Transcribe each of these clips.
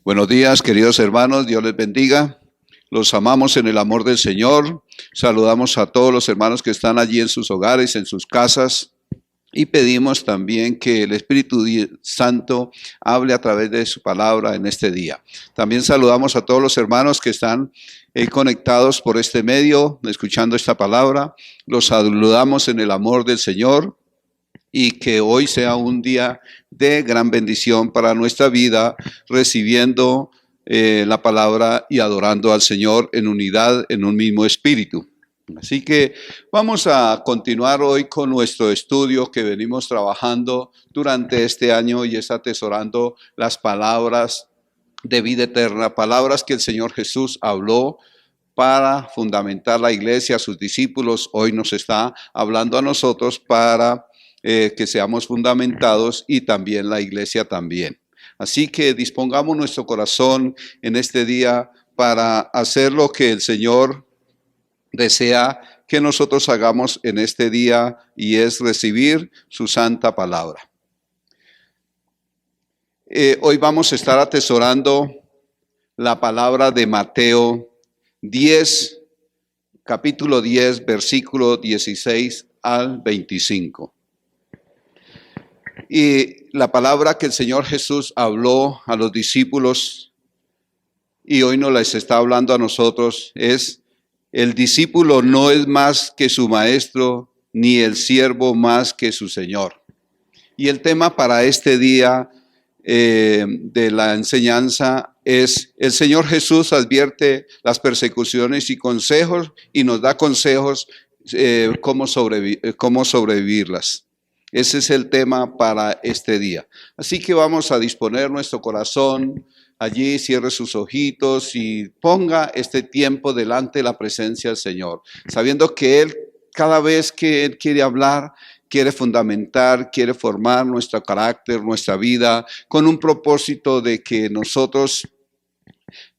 Buenos días, queridos hermanos, Dios les bendiga. Los amamos en el amor del Señor. Saludamos a todos los hermanos que están allí en sus hogares, en sus casas. Y pedimos también que el Espíritu Santo hable a través de su palabra en este día. También saludamos a todos los hermanos que están conectados por este medio, escuchando esta palabra. Los saludamos en el amor del Señor. Y que hoy sea un día de gran bendición para nuestra vida, recibiendo la palabra y adorando al Señor en unidad, en un mismo espíritu. Así que vamos a continuar hoy con nuestro estudio que venimos trabajando durante este año y es atesorando las palabras de vida eterna, palabras que el Señor Jesús habló para fundamentar la iglesia, a sus discípulos. Hoy nos está hablando a nosotros para que seamos fundamentados y también la iglesia también. Así que dispongamos nuestro corazón en este día para hacer lo que el Señor desea que nosotros hagamos en este día y es recibir su santa palabra. Hoy vamos a estar atesorando la palabra de Mateo 10, capítulo 10, versículo 16 al 25. Y la palabra que el Señor Jesús habló a los discípulos y hoy nos les está hablando a nosotros es: el discípulo no es más que su maestro, ni el siervo más que su Señor. Y el tema para este día de la enseñanza es: el Señor Jesús advierte las persecuciones y consejos y nos da consejos cómo sobrevivirlas. Ese es el tema para este día. Así que vamos a disponer nuestro corazón allí, cierre sus ojitos y ponga este tiempo delante de la presencia del Señor, sabiendo que Él, cada vez que Él quiere hablar, quiere fundamentar, quiere formar nuestro carácter, nuestra vida, con un propósito de que nosotros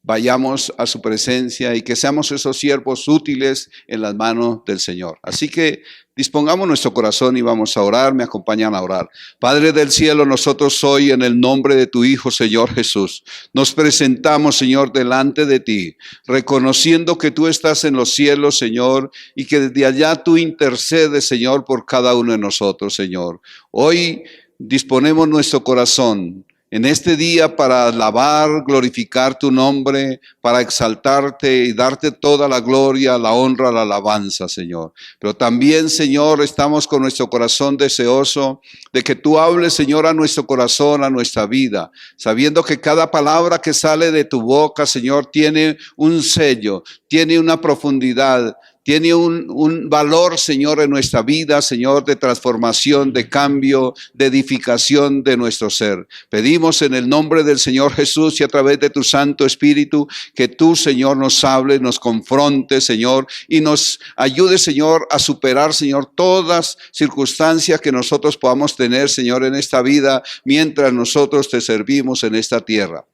vayamos a su presencia y que seamos esos siervos útiles en las manos del Señor. Así que dispongamos nuestro corazón y vamos a orar. Me acompañan a orar. Padre del cielo, nosotros hoy en el nombre de tu Hijo, Señor Jesús, nos presentamos, Señor, delante de ti, reconociendo que tú estás en los cielos, Señor, y que desde allá tú intercedes, Señor, por cada uno de nosotros, Señor. Hoy disponemos nuestro corazón en este día para alabar, glorificar tu nombre, para exaltarte y darte toda la gloria, la honra, la alabanza, Señor. Pero también, Señor, estamos con nuestro corazón deseoso de que tú hables, Señor, a nuestro corazón, a nuestra vida, sabiendo que cada palabra que sale de tu boca, Señor, tiene un sello, tiene una profundidad, tiene un valor, Señor, en nuestra vida, Señor, de transformación, de cambio, de edificación de nuestro ser. Pedimos en el nombre del Señor Jesús y a través de tu Santo Espíritu que tú, Señor, nos hables, nos confrontes, Señor, y nos ayudes, Señor, a superar, Señor, todas circunstancias que nosotros podamos tener, Señor, en esta vida mientras nosotros te servimos en esta tierra.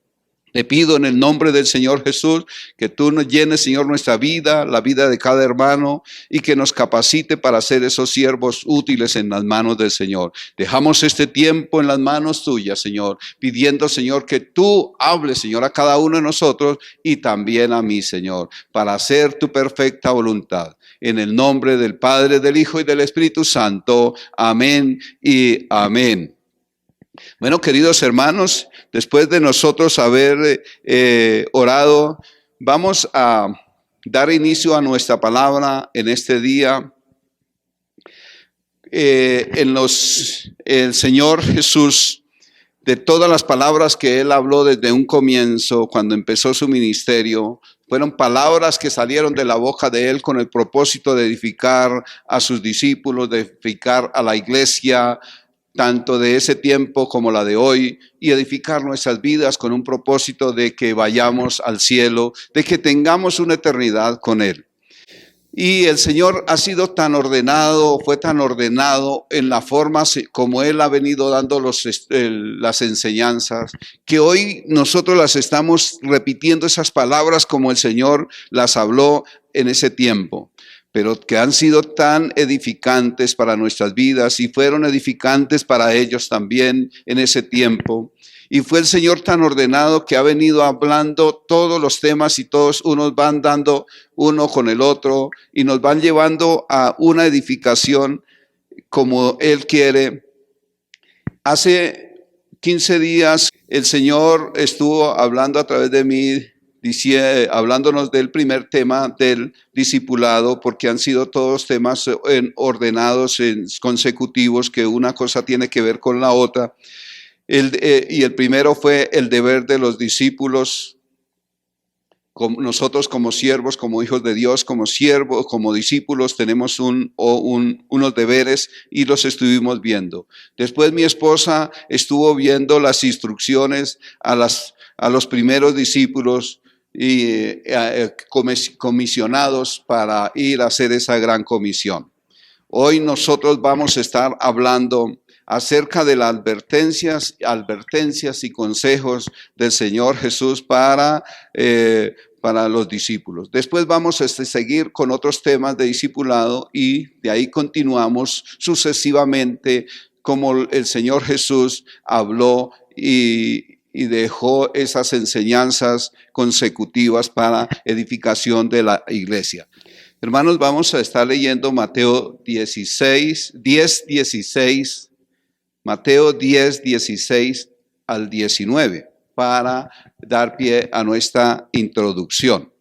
Te pido en el nombre del Señor Jesús que tú nos llenes, Señor, nuestra vida, la vida de cada hermano y que nos capacite para ser esos siervos útiles en las manos del Señor. Dejamos este tiempo en las manos tuyas, Señor, pidiendo, Señor, que tú hables, Señor, a cada uno de nosotros y también a mí, Señor, para hacer tu perfecta voluntad. En el nombre del Padre, del Hijo y del Espíritu Santo. Amén y amén. Bueno, queridos hermanos, después de nosotros haber orado, vamos a dar inicio a nuestra palabra en este día. El Señor Jesús, de todas las palabras que Él habló desde un comienzo, cuando empezó su ministerio, fueron palabras que salieron de la boca de Él con el propósito de edificar a sus discípulos, de edificar a la iglesia, tanto de ese tiempo como la de hoy, y edificar nuestras vidas con un propósito de que vayamos al cielo, de que tengamos una eternidad con Él. Y el Señor ha sido tan ordenado, fue tan ordenado en la forma como Él ha venido dando las enseñanzas, que hoy nosotros las estamos repitiendo esas palabras como el Señor las habló en ese tiempo. pero que han sido tan edificantes para nuestras vidas y fueron edificantes para ellos también en ese tiempo. Y fue el Señor tan ordenado que ha venido hablando todos los temas y todos unos van dando uno con el otro y nos van llevando a una edificación como Él quiere. Hace 15 días el Señor estuvo hablando a través de mí, hablándonos del primer tema del discipulado, porque han sido todos temas ordenados, consecutivos, que una cosa tiene que ver con la otra. Y el primero fue el deber de los discípulos. Nosotros como siervos, como hijos de Dios, como siervos, como discípulos, tenemos unos deberes y los estuvimos viendo. Después mi esposa estuvo viendo las instrucciones a los primeros discípulos y comisionados para ir a hacer esa gran comisión. Hoy nosotros vamos a estar hablando acerca de las advertencias y consejos del Señor Jesús para los discípulos. Después vamos a seguir con otros temas de discipulado y de ahí continuamos sucesivamente como el Señor Jesús habló y dejó esas enseñanzas consecutivas para edificación de la iglesia. Hermanos, vamos a estar leyendo Mateo 10, 16, Mateo 10, 16 al 19, para dar pie a nuestra introducción.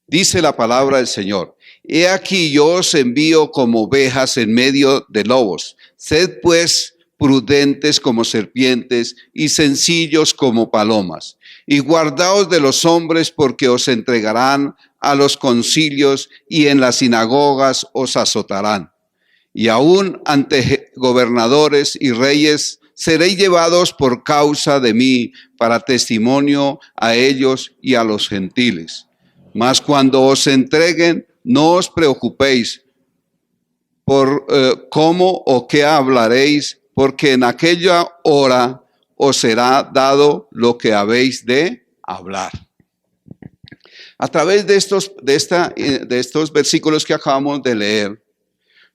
Dice la palabra del Señor: He aquí yo os envío como ovejas en medio de lobos. Sed pues prudentes como serpientes y sencillos como palomas. Y guardaos de los hombres, porque os entregarán a los concilios y en las sinagogas os azotarán. Y aún ante gobernadores y reyes seréis llevados por causa de mí para testimonio a ellos y a los gentiles. Mas cuando os entreguen, no os preocupéis por cómo o qué hablaréis, porque en aquella hora os será dado lo que habéis de hablar. A través de estos versículos que acabamos de leer,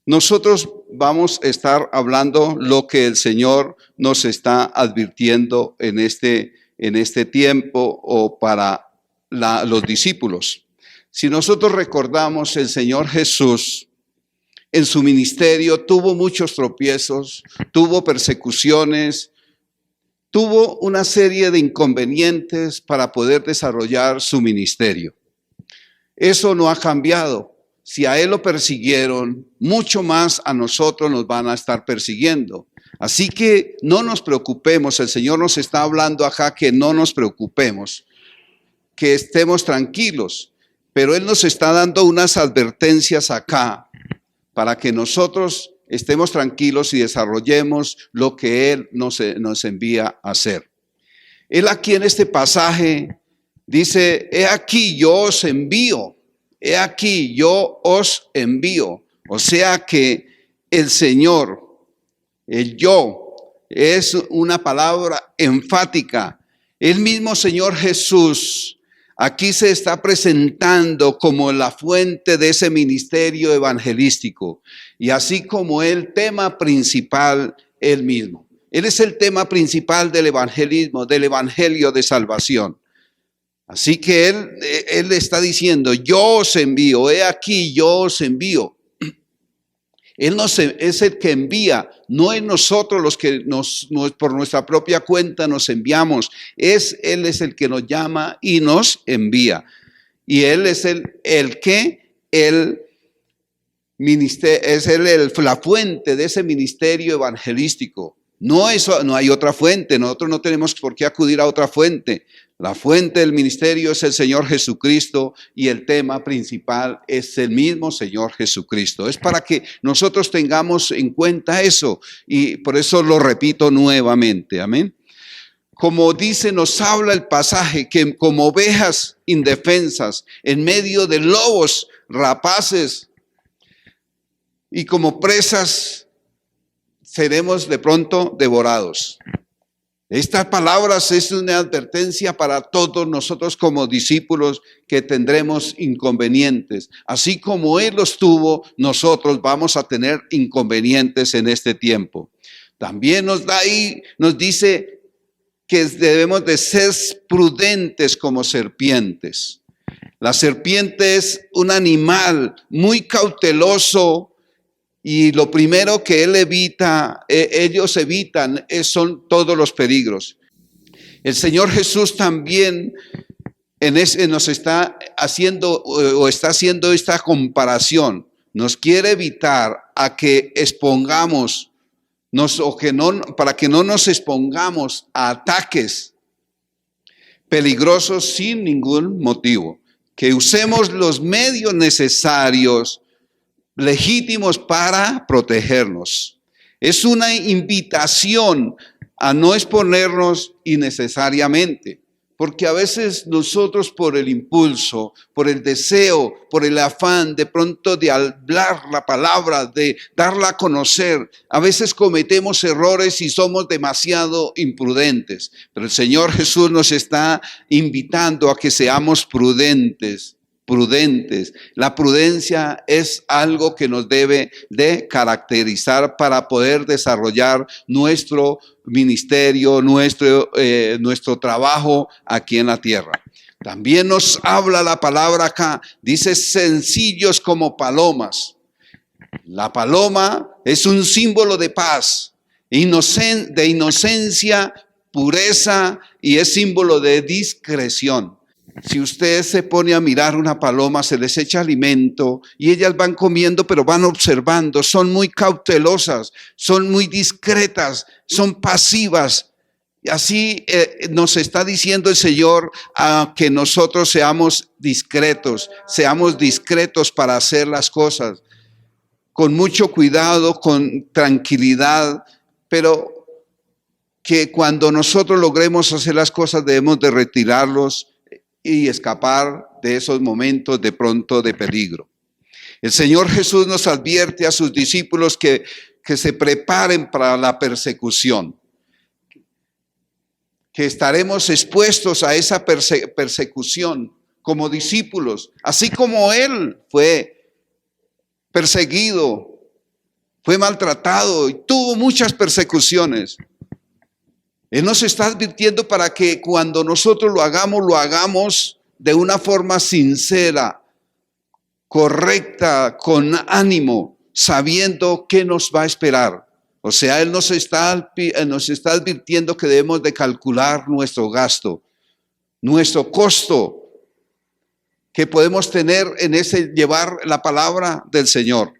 nosotros vamos a estar hablando lo que el Señor nos está advirtiendo en este tiempo o para los discípulos. Si nosotros recordamos, el Señor Jesús en su ministerio tuvo muchos tropiezos, tuvo persecuciones, tuvo una serie de inconvenientes para poder desarrollar su ministerio. Eso no ha cambiado. Si a Él lo persiguieron, mucho más a nosotros nos van a estar persiguiendo. Así que no nos preocupemos. El Señor nos está hablando acá que no nos preocupemos, que estemos tranquilos. Pero Él nos está dando unas advertencias acá para que nosotros estemos tranquilos y desarrollemos lo que Él nos envía a hacer. Él aquí en este pasaje dice: he aquí yo os envío. He aquí yo os envío. O sea que el Señor, el yo, es una palabra enfática. El mismo Señor Jesús aquí se está presentando como la fuente de ese ministerio evangelístico. Y así como el tema principal, Él mismo. Él es el tema principal del evangelismo, del evangelio de salvación. Así que Él está diciendo: yo os envío, he aquí yo os envío. Él es el que envía, no es nosotros los que por nuestra propia cuenta nos enviamos. Él es el que nos llama y nos envía. Y Él es la fuente de ese ministerio evangelístico. No hay otra fuente, nosotros no tenemos por qué acudir a otra fuente. La fuente del ministerio es el Señor Jesucristo y el tema principal es el mismo Señor Jesucristo. Es para que nosotros tengamos en cuenta eso y por eso lo repito nuevamente. Amén. Como dice, nos habla el pasaje que como ovejas indefensas en medio de lobos rapaces y como presas seremos de pronto devorados. Estas palabras es una advertencia para todos nosotros como discípulos que tendremos inconvenientes. Así como Él los tuvo, nosotros vamos a tener inconvenientes en este tiempo. También nos dice que debemos de ser prudentes como serpientes. La serpiente es un animal muy cauteloso y lo primero que ellos evitan son todos los peligros. El Señor Jesús también nos está haciendo esta comparación. Nos quiere evitar a que para que no nos expongamos a ataques peligrosos sin ningún motivo. Que usemos los medios necesarios, legítimos para protegernos. Es una invitación a no exponernos innecesariamente, porque a veces nosotros por el impulso, por el deseo, por el afán de pronto de hablar la palabra, de darla a conocer, a veces cometemos errores y somos demasiado imprudentes. Pero el Señor Jesús nos está invitando a que seamos prudentes. La prudencia es algo que nos debe de caracterizar para poder desarrollar nuestro ministerio, nuestro trabajo aquí en la tierra. También nos habla la palabra acá, dice sencillos como palomas. La paloma es un símbolo de paz, de inocencia, pureza y es símbolo de discreción. Si usted se pone a mirar una paloma, se les echa alimento y ellas van comiendo, pero van observando, son muy cautelosas, son muy discretas, son pasivas. Así nos está diciendo el Señor a que nosotros seamos discretos para hacer las cosas con mucho cuidado, con tranquilidad, pero que cuando nosotros logremos hacer las cosas debemos de retirarlos y escapar de esos momentos de pronto de peligro. El Señor Jesús nos advierte a sus discípulos que se preparen para la persecución, que estaremos expuestos a esa persecución como discípulos, así como Él fue perseguido, fue maltratado y tuvo muchas persecuciones. Él nos está advirtiendo para que cuando nosotros lo hagamos de una forma sincera, correcta, con ánimo, sabiendo qué nos va a esperar. O sea, Él nos está advirtiendo que debemos de calcular nuestro gasto, nuestro costo que podemos tener en llevar la palabra del Señor.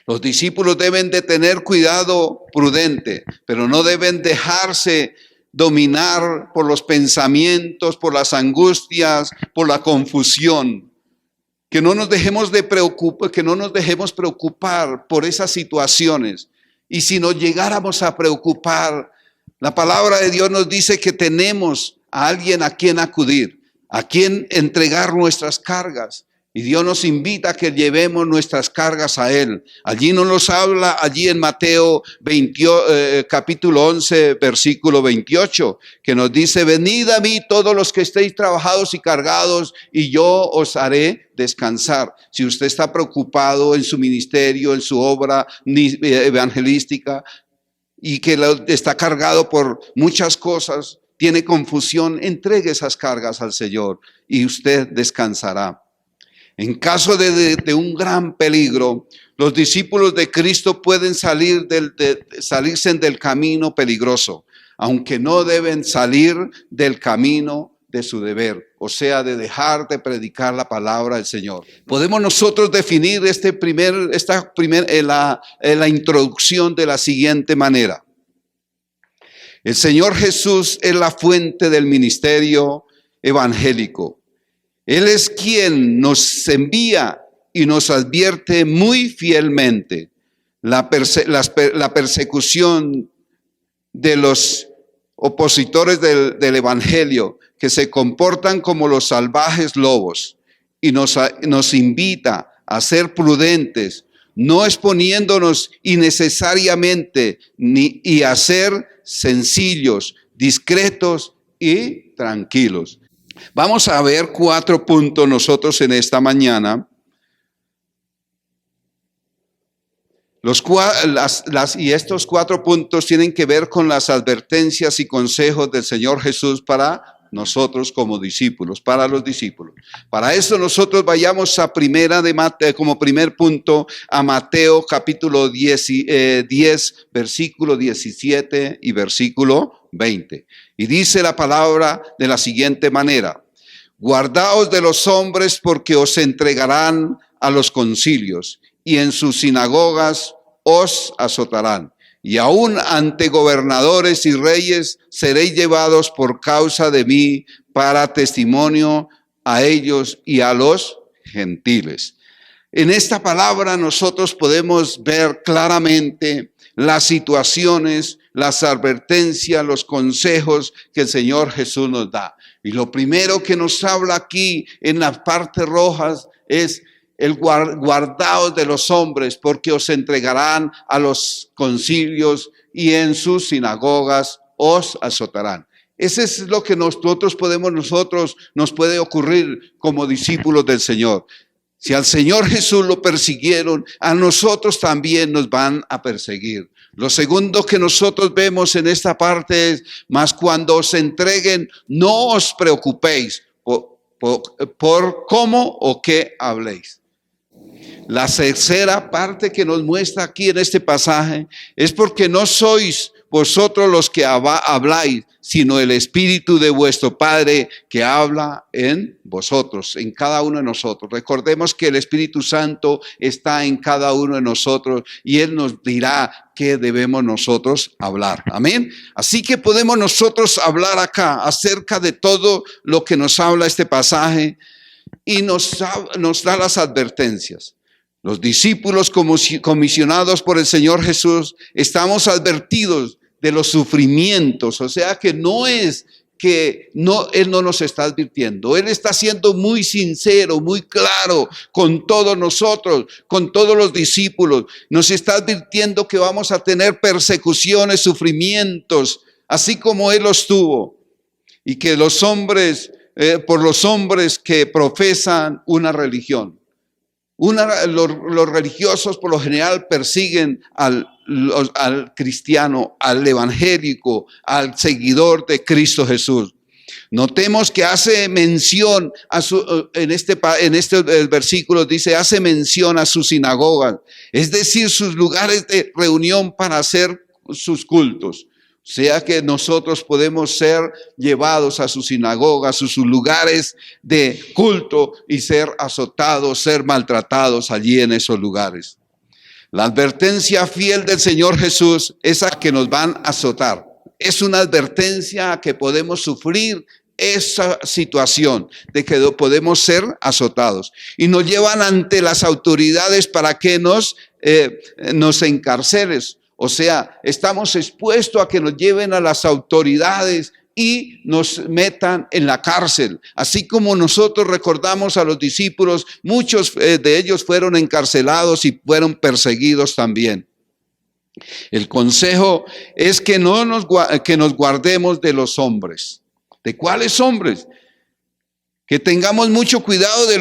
Los discípulos deben de tener cuidado prudente, pero no deben dejarse dominar por los pensamientos, por las angustias, por la confusión. Que no nos dejemos preocupar por esas situaciones. Y si nos llegáramos a preocupar, la palabra de Dios nos dice que tenemos a alguien a quien acudir, a quien entregar nuestras cargas. Y Dios nos invita a que llevemos nuestras cargas a Él. Allí nos habla, allí en Mateo capítulo 11, versículo 28, que nos dice, venid a mí todos los que estéis trabajados y cargados, y yo os haré descansar. Si usted está preocupado en su ministerio, en su obra evangelística, y que está cargado por muchas cosas, tiene confusión, entregue esas cargas al Señor y usted descansará. En caso de un gran peligro, los discípulos de Cristo pueden salirse del camino peligroso, aunque no deben salir del camino de su deber, o sea, de dejar de predicar la palabra del Señor. Podemos nosotros definir la introducción de la siguiente manera. El Señor Jesús es la fuente del ministerio evangélico. Él es quien nos envía y nos advierte muy fielmente la persecución de los opositores del evangelio que se comportan como los salvajes lobos y nos invita a ser prudentes no exponiéndonos innecesariamente y a ser sencillos, discretos y tranquilos. Vamos a ver 4 puntos nosotros en esta mañana. Y estos 4 puntos tienen que ver con las advertencias y consejos del Señor Jesús para nosotros como discípulos, para los discípulos. Para eso nosotros vayamos a como primer punto a Mateo capítulo 10, versículo 17 y versículo 20. Y dice la palabra de la siguiente manera: guardaos de los hombres, porque os entregarán a los concilios, y en sus sinagogas os azotarán. Y aún ante gobernadores y reyes seréis llevados por causa de mí para testimonio a ellos y a los gentiles. En esta palabra nosotros podemos ver claramente las situaciones, las advertencias, los consejos que el Señor Jesús nos da. Y lo primero que nos habla aquí en las partes rojas es el guardaos de los hombres, porque os entregarán a los concilios y en sus sinagogas os azotarán. Ese es lo que nos puede ocurrir como discípulos del Señor. Si al Señor Jesús lo persiguieron, a nosotros también nos van a perseguir. Lo segundo que nosotros vemos en esta parte es: mas cuando os entreguen, no os preocupéis por cómo o qué habléis. La tercera parte que nos muestra aquí en este pasaje es: porque no sois vosotros los que habláis, sino el Espíritu de vuestro Padre que habla en vosotros, en cada uno de nosotros. Recordemos que el Espíritu Santo está en cada uno de nosotros y Él nos dirá qué debemos nosotros hablar. Amén. Así que podemos nosotros hablar acá acerca de todo lo que nos habla este pasaje y nos da las advertencias. Los discípulos comisionados por el Señor Jesús estamos advertidos de los sufrimientos, o sea que no es que Él no nos está advirtiendo. Él está siendo muy sincero, muy claro con todos nosotros, con todos los discípulos. Nos está advirtiendo que vamos a tener persecuciones, sufrimientos, así como Él los tuvo. Y que los hombres, por los hombres que profesan una religión. Los religiosos por lo general persiguen al cristiano, al evangélico, al seguidor de Cristo Jesús. Notemos que hace mención en este versículo dice, hace mención a sus sinagogas, es decir, sus lugares de reunión para hacer sus cultos. O sea que nosotros podemos ser llevados a sus sinagogas, a sus lugares de culto y ser azotados, ser maltratados allí en esos lugares. La advertencia fiel del Señor Jesús es a que nos van a azotar. Es una advertencia a que podemos sufrir esa situación de que podemos ser azotados. Y nos llevan ante las autoridades para que nos encarcelen. O sea, estamos expuestos a que nos lleven a las autoridades y nos metan en la cárcel. Así como nosotros recordamos a los discípulos, muchos de ellos fueron encarcelados y fueron perseguidos también. El consejo es que nos guardemos de los hombres. ¿De cuáles hombres? Que tengamos mucho cuidado de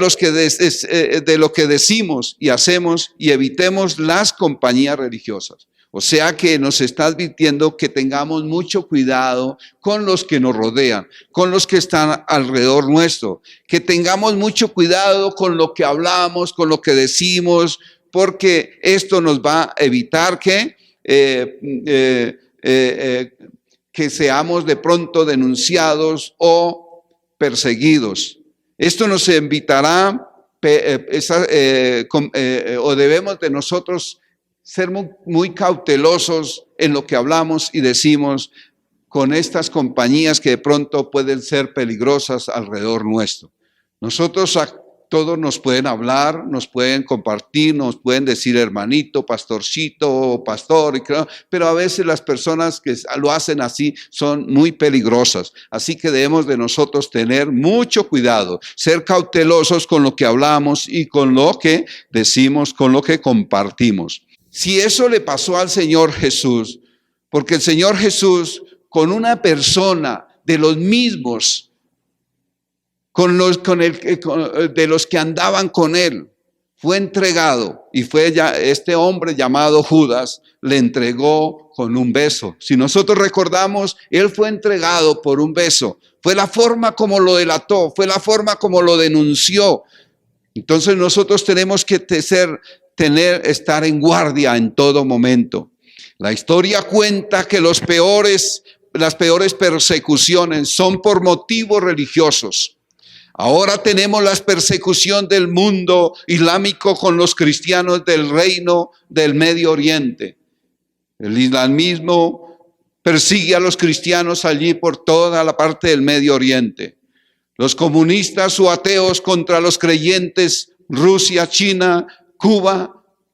lo que decimos y hacemos y evitemos las compañías religiosas. O sea que nos está advirtiendo que tengamos mucho cuidado con los que nos rodean, con los que están alrededor nuestro, que tengamos mucho cuidado con lo que hablamos, con lo que decimos, porque esto nos va a evitar que seamos de pronto denunciados o perseguidos. Esto nos invitará, o debemos de nosotros ser muy cautelosos en lo que hablamos y decimos con estas compañías que de pronto pueden ser peligrosas alrededor nuestro. Nosotros todos nos pueden hablar, nos pueden compartir, nos pueden decir hermanito, pastorcito, pastor, pero a veces las personas que lo hacen así son muy peligrosas. Así que debemos de nosotros tener mucho cuidado, ser cautelosos con lo que hablamos y con lo que decimos, con lo que compartimos. Si eso le pasó al Señor Jesús, porque el Señor Jesús con una persona de los mismos, de los que andaban con él, fue entregado y fue ya este hombre llamado Judas, le entregó con un beso. Si nosotros recordamos, él fue entregado por un beso. Fue la forma como lo delató, fue la forma como lo denunció. Entonces nosotros tenemos que estar en guardia en todo momento. La historia cuenta que las peores persecuciones son por motivos religiosos. Ahora tenemos la persecución del mundo islámico con los cristianos del reino del Medio Oriente. El islamismo persigue a los cristianos allí por toda la parte del Medio Oriente. Los comunistas o ateos contra los creyentes, Rusia, China, Cuba,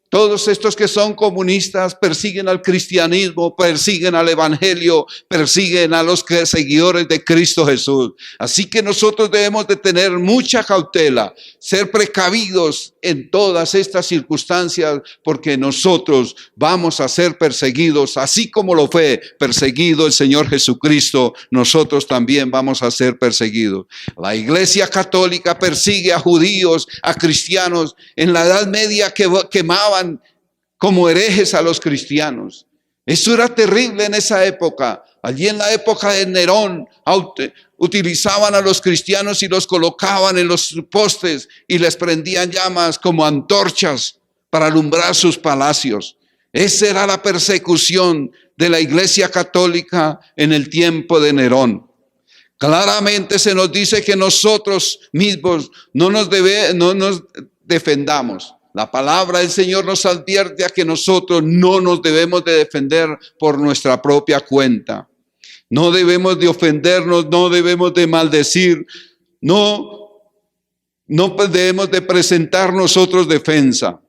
todos estos que son comunistas persiguen al cristianismo, persiguen al evangelio, persiguen a los seguidores de Cristo Jesús. Así que nosotros debemos de tener mucha cautela, ser precavidos en todas estas circunstancias, porque nosotros vamos a ser perseguidos, así como lo fue perseguido el Señor Jesucristo, nosotros también vamos a ser perseguidos. La Iglesia Católica persigue a judíos, a cristianos. En la Edad Media quemaban como herejes a los cristianos. Eso era terrible en esa época. Allí en la época de Nerón utilizaban a los cristianos y los colocaban en los postes y les prendían llamas como antorchas para alumbrar sus palacios. Esa era la persecución de la Iglesia Católica en el tiempo de Nerón. Claramente se nos dice que nosotros mismos no nos defendamos. La palabra del Señor nos advierte a que nosotros no nos debemos de defender por nuestra propia cuenta. No debemos de ofendernos, no debemos de maldecir, no debemos de presentar nosotros defensa.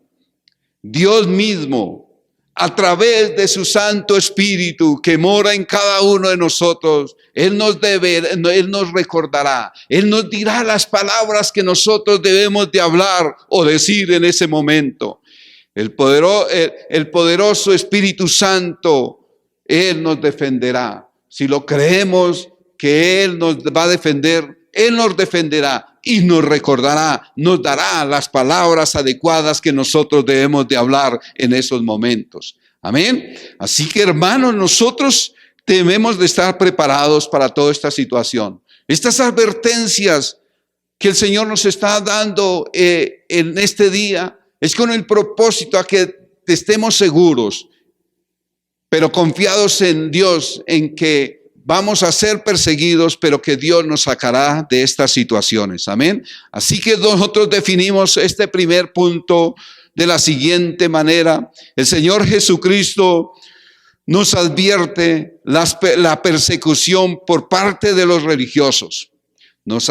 Dios mismo, a través de su Santo Espíritu que mora en cada uno de nosotros, Él nos recordará, Él nos dirá las palabras que nosotros debemos de hablar o decir en ese momento. El poderoso Espíritu Santo, Él nos defenderá. Si lo creemos que Él nos va a defender, Él nos defenderá y nos recordará, nos dará las palabras adecuadas que nosotros debemos de hablar en esos momentos. Amén. Así que, hermanos, nosotros debemos de estar preparados para toda esta situación. Estas advertencias que el Señor nos está dando en este día es con el propósito a que estemos seguros, pero confiados en Dios, en que vamos a ser perseguidos, pero que Dios nos sacará de estas situaciones. Amén. Así que nosotros definimos este primer punto de la siguiente manera. El Señor Jesucristo nos advierte la persecución por parte de los religiosos. Nos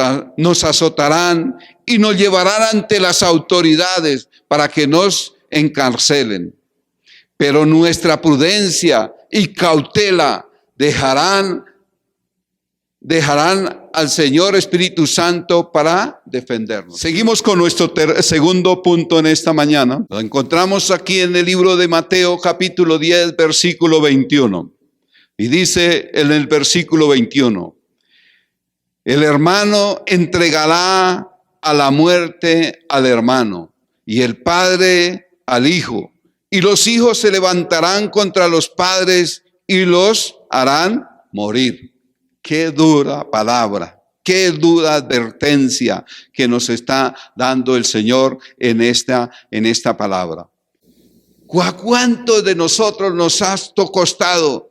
azotarán y nos llevarán ante las autoridades para que nos encarcelen. Pero nuestra prudencia y cautela dejarán al Señor Espíritu Santo para defendernos. Seguimos con nuestro segundo punto en esta mañana. Lo encontramos aquí en el libro de Mateo, capítulo 10, versículo 21. Y dice en el versículo 21, el hermano entregará a la muerte al hermano, y el padre al hijo, y los hijos se levantarán contra los padres y los harán morir. Qué dura palabra, qué dura advertencia que nos está dando el Señor en esta palabra. ¿Cuánto de nosotros nos ha costado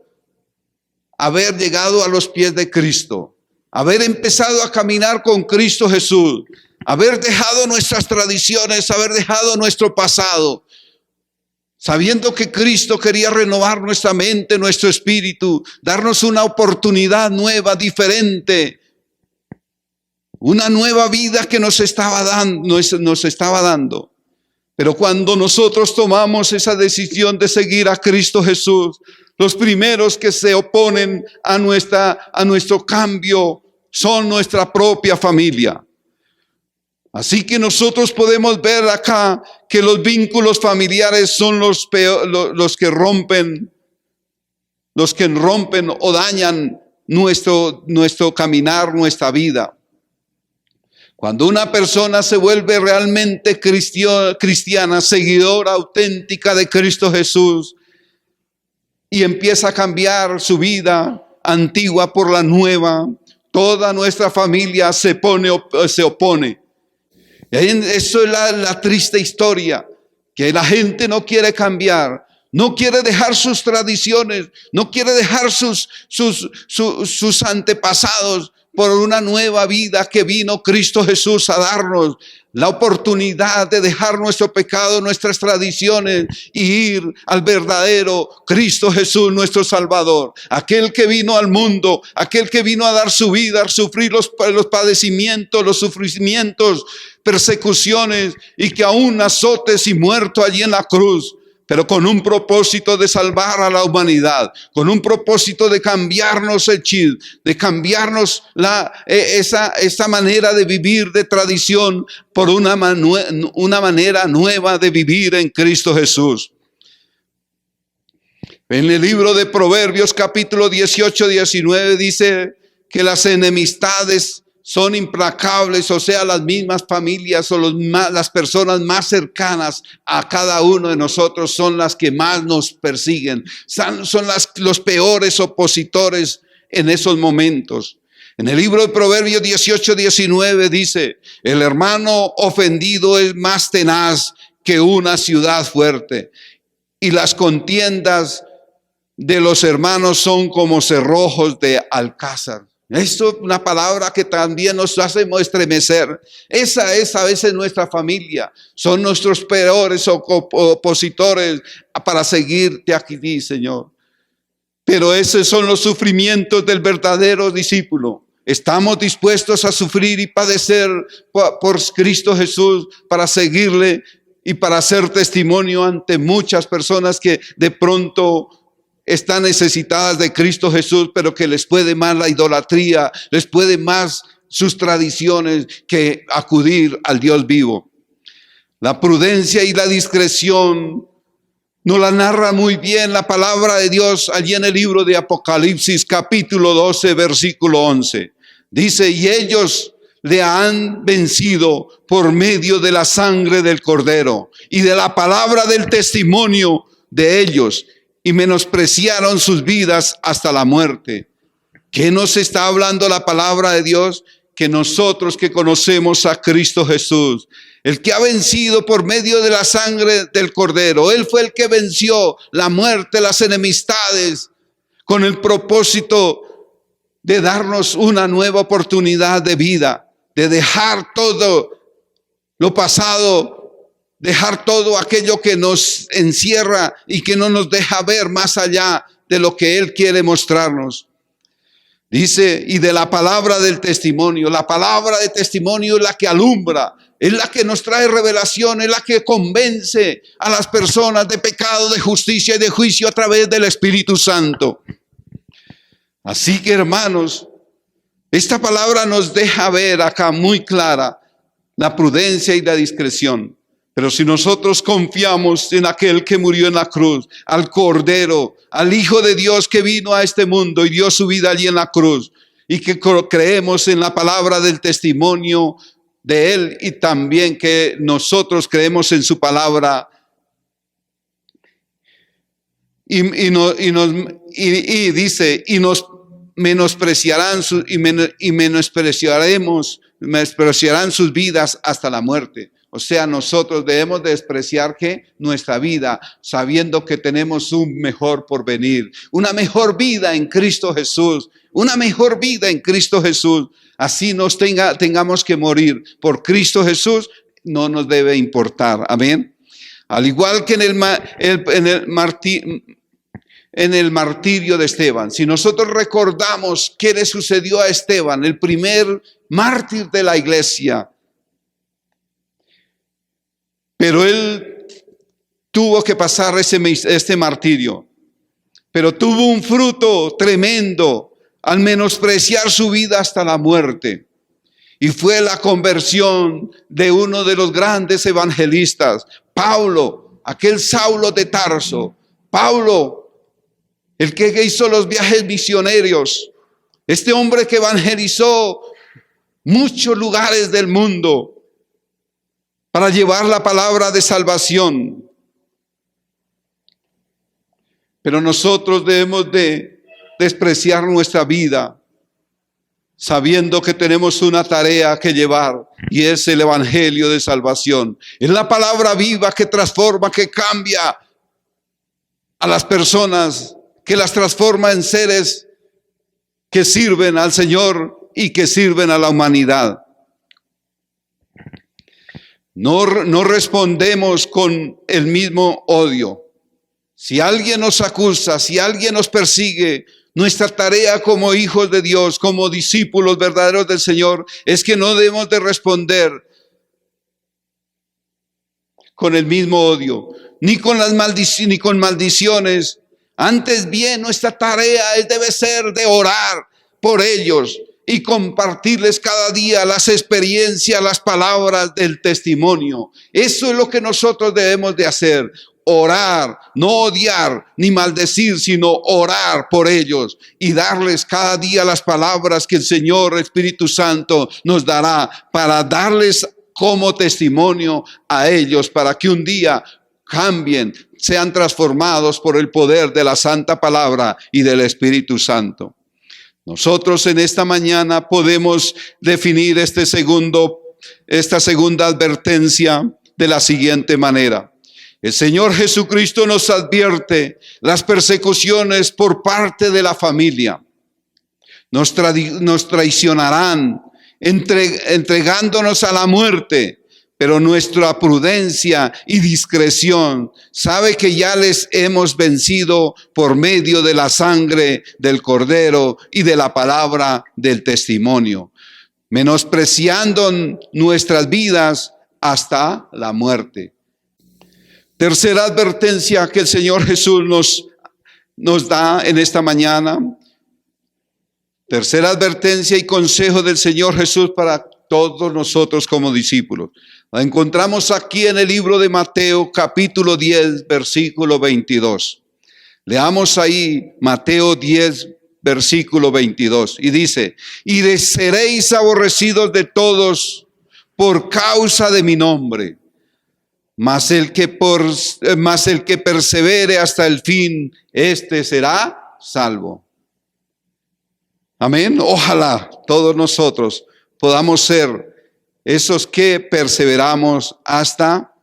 haber llegado a los pies de Cristo, haber empezado a caminar con Cristo Jesús, haber dejado nuestras tradiciones, haber dejado nuestro pasado, sabiendo que Cristo quería renovar nuestra mente, nuestro espíritu, darnos una oportunidad nueva, diferente? una nueva vida que nos estaba dando. Pero cuando nosotros tomamos esa decisión de seguir a Cristo Jesús, los primeros que se oponen a nuestro cambio son nuestra propia familia. Así que nosotros podemos ver acá que los vínculos familiares son los que rompen o dañan nuestro caminar, nuestra vida. Cuando una persona se vuelve realmente cristiana, seguidora auténtica de Cristo Jesús, y empieza a cambiar su vida antigua por la nueva, toda nuestra familia se opone. Eso es la triste historia, que la gente no quiere cambiar, no quiere dejar sus tradiciones, no quiere dejar sus antepasados por una nueva vida que vino Cristo Jesús a darnos. La oportunidad de dejar nuestro pecado, nuestras tradiciones y ir al verdadero Cristo Jesús, nuestro Salvador. Aquel que vino al mundo, aquel que vino a dar su vida, a sufrir los padecimientos, los sufrimientos, persecuciones y que aún azotes y muerto allí en la cruz. Pero con un propósito de salvar a la humanidad, con un propósito de cambiarnos el chip, de cambiarnos esa manera de vivir de tradición por una manera nueva de vivir en Cristo Jesús. En el libro de Proverbios capítulo 18-19 dice que las enemistades son implacables, o sea, las mismas familias o las personas más cercanas a cada uno de nosotros son las que más nos persiguen, son los peores opositores en esos momentos. En el libro de Proverbios 18-19 dice, el hermano ofendido es más tenaz que una ciudad fuerte, y las contiendas de los hermanos son como cerrojos de alcázar. Esto es una palabra que también nos hace estremecer. Esa es a veces nuestra familia. Son nuestros peores opositores para seguirte aquí, Señor. Pero esos son los sufrimientos del verdadero discípulo. Estamos dispuestos a sufrir y padecer por Cristo Jesús para seguirle y para hacer testimonio ante muchas personas que de pronto están necesitadas de Cristo Jesús, pero que les puede más la idolatría, les puede más sus tradiciones que acudir al Dios vivo. La prudencia y la discreción nos la narra muy bien la palabra de Dios allí en el libro de Apocalipsis capítulo 12 versículo 11. Dice, y ellos le han vencido por medio de la sangre del Cordero y de la palabra del testimonio de ellos, y menospreciaron sus vidas hasta la muerte. ¿Qué nos está hablando la palabra de Dios? Que nosotros que conocemos a Cristo Jesús, el que ha vencido por medio de la sangre del Cordero, Él fue el que venció la muerte, las enemistades, con el propósito de darnos una nueva oportunidad de vida, de dejar todo lo pasado, dejar todo aquello que nos encierra y que no nos deja ver más allá de lo que Él quiere mostrarnos. Dice, y de la palabra del testimonio. La palabra de testimonio es la que alumbra, es la que nos trae revelación, es la que convence a las personas de pecado, de justicia y de juicio a través del Espíritu Santo. Así que, hermanos, esta palabra nos deja ver acá muy clara la prudencia y la discreción. Pero si nosotros confiamos en aquel que murió en la cruz, al Cordero, al Hijo de Dios que vino a este mundo y dio su vida allí en la cruz, y que creemos en la palabra del testimonio de Él, y también que nosotros creemos en su palabra, y dice, y nos menospreciarán menospreciarán sus vidas hasta la muerte. O sea, nosotros debemos despreciar que nuestra vida, sabiendo que tenemos un mejor porvenir, una mejor vida en Cristo Jesús, una mejor vida en Cristo Jesús. Así tengamos que morir por Cristo Jesús, no nos debe importar. Amén. Al igual que en el martirio de Esteban, si nosotros recordamos qué le sucedió a Esteban, el primer mártir de la iglesia, pero él tuvo que pasar este martirio, pero tuvo un fruto tremendo al menospreciar su vida hasta la muerte. Y fue la conversión de uno de los grandes evangelistas, Pablo, aquel Saulo de Tarso. Pablo, el que hizo los viajes misioneros, este hombre que evangelizó muchos lugares del mundo para llevar la palabra de salvación. Pero nosotros debemos de despreciar nuestra vida, sabiendo que tenemos una tarea que llevar, y es el evangelio de salvación. Es la palabra viva que transforma, que cambia a las personas, que las transforma en seres que sirven al Señor y que sirven a la humanidad. No respondemos con el mismo odio. Si alguien nos acusa, si alguien nos persigue, nuestra tarea como hijos de Dios, como discípulos verdaderos del Señor, es que no debemos de responder con el mismo odio, ni con maldiciones. Antes bien, nuestra tarea debe ser de orar por ellos y compartirles cada día las experiencias, las palabras del testimonio. Eso es lo que nosotros debemos de hacer. Orar, no odiar ni maldecir, sino orar por ellos y darles cada día las palabras que el Señor Espíritu Santo nos dará para darles como testimonio a ellos, para que un día cambien, sean transformados por el poder de la santa palabra y del Espíritu Santo. Nosotros en esta mañana podemos definir esta segunda advertencia de la siguiente manera. El Señor Jesucristo nos advierte las persecuciones por parte de la familia. Nos traicionarán, entregándonos a la muerte, pero nuestra prudencia y discreción sabe que ya les hemos vencido por medio de la sangre del Cordero y de la palabra del testimonio, menospreciando nuestras vidas hasta la muerte. Tercera advertencia que el Señor Jesús nos da en esta mañana. Tercera advertencia y consejo del Señor Jesús para todos nosotros como discípulos. La encontramos aquí en el libro de Mateo, capítulo 10, versículo 22. Leamos ahí Mateo 10, versículo 22. Y dice: y seréis aborrecidos de todos por causa de mi nombre. Mas el que persevere hasta el fin, este será salvo. Amén. Ojalá todos nosotros podamos ser esos que perseveramos hasta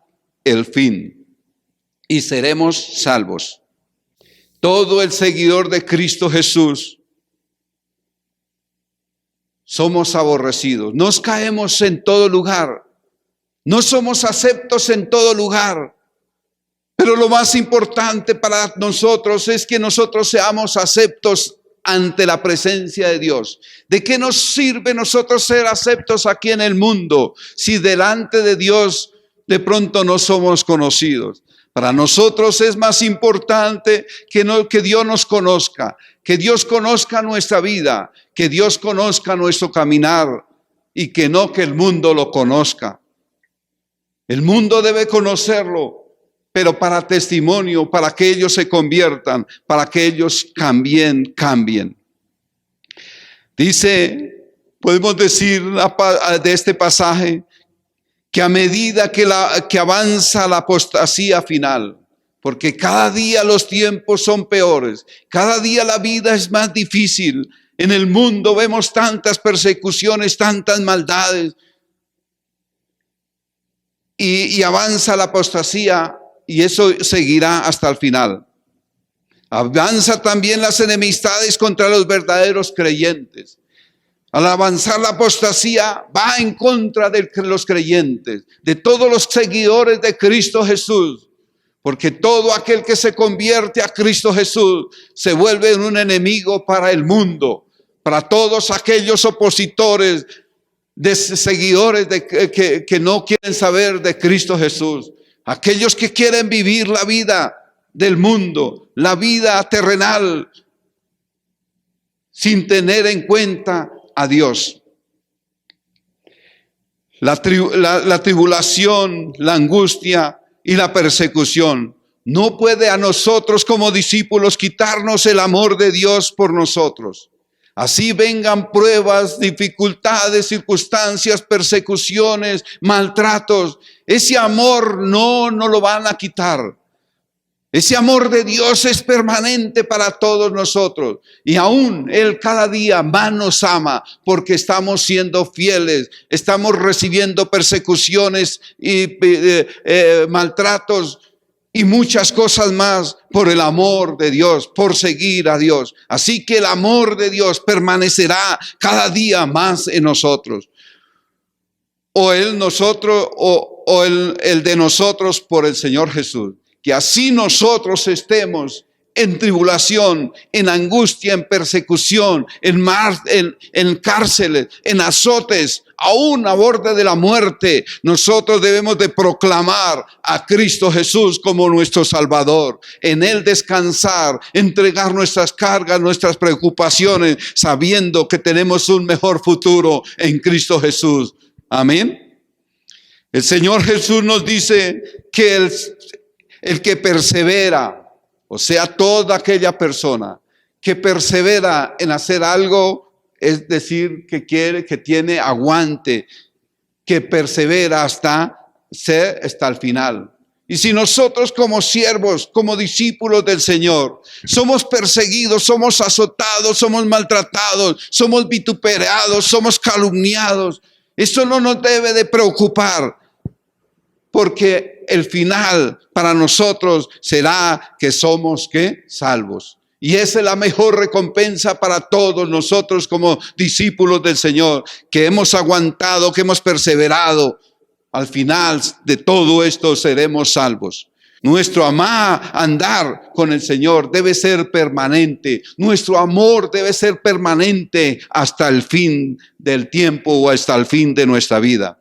el fin y seremos salvos. Todo el seguidor de Cristo Jesús somos aborrecidos. Nos caemos en todo lugar. No somos aceptos en todo lugar, pero lo más importante para nosotros es que nosotros seamos aceptos ante la presencia de Dios. ¿De qué nos sirve nosotros ser aceptos aquí en el mundo si delante de Dios de pronto no somos conocidos? Para nosotros es más importante que Dios nos conozca, que Dios conozca nuestra vida, que Dios conozca nuestro caminar y que no que el mundo lo conozca. El mundo debe conocerlo, pero para testimonio, para que ellos se conviertan, para que ellos cambien. Dice, podemos decir de este pasaje, que a medida que avanza la apostasía final, porque cada día los tiempos son peores, cada día la vida es más difícil. En el mundo vemos tantas persecuciones, tantas maldades, y avanza la apostasía, y eso seguirá hasta el final. Avanza también las enemistades contra los verdaderos creyentes. Al avanzar la apostasía, va en contra de los creyentes, de todos los seguidores de Cristo Jesús, Porque todo aquel que se convierte a Cristo Jesús se vuelve un enemigo para el mundo, para todos aquellos opositores, seguidores que no quieren saber de Cristo Jesús. Aquellos que quieren vivir la vida del mundo, la vida terrenal, sin tener en cuenta a Dios. La tribulación, la angustia y la persecución no puede a nosotros como discípulos quitarnos el amor de Dios por nosotros. Así vengan pruebas, dificultades, circunstancias, persecuciones, maltratos. Ese amor no lo van a quitar. Ese amor de Dios es permanente para todos nosotros. Y aún Él cada día más nos ama porque estamos siendo fieles. Estamos recibiendo persecuciones y maltratos y muchas cosas más por el amor de Dios, por seguir a Dios. Así que el amor de Dios permanecerá cada día más en nosotros. O el de nosotros por el Señor Jesús. Que así nosotros estemos en tribulación, en angustia, en persecución, en cárceles, en azotes, aún a borde de la muerte, nosotros debemos de proclamar a Cristo Jesús como nuestro Salvador. En Él descansar, entregar nuestras cargas, nuestras preocupaciones, sabiendo que tenemos un mejor futuro en Cristo Jesús. Amén. El Señor Jesús nos dice que el que persevera, o sea, toda aquella persona que persevera en hacer algo, es decir, que tiene aguante, que persevera hasta el final. Y si nosotros como siervos, como discípulos del Señor, somos perseguidos, somos azotados, somos maltratados, somos vituperados, somos calumniados, eso no nos debe de preocupar, porque el final para nosotros será que somos salvos. Y esa es la mejor recompensa para todos nosotros como discípulos del Señor, que hemos aguantado, que hemos perseverado. Al final de todo esto seremos salvos. Nuestro andar con el Señor debe ser permanente. Nuestro amor debe ser permanente hasta el fin del tiempo o hasta el fin de nuestra vida.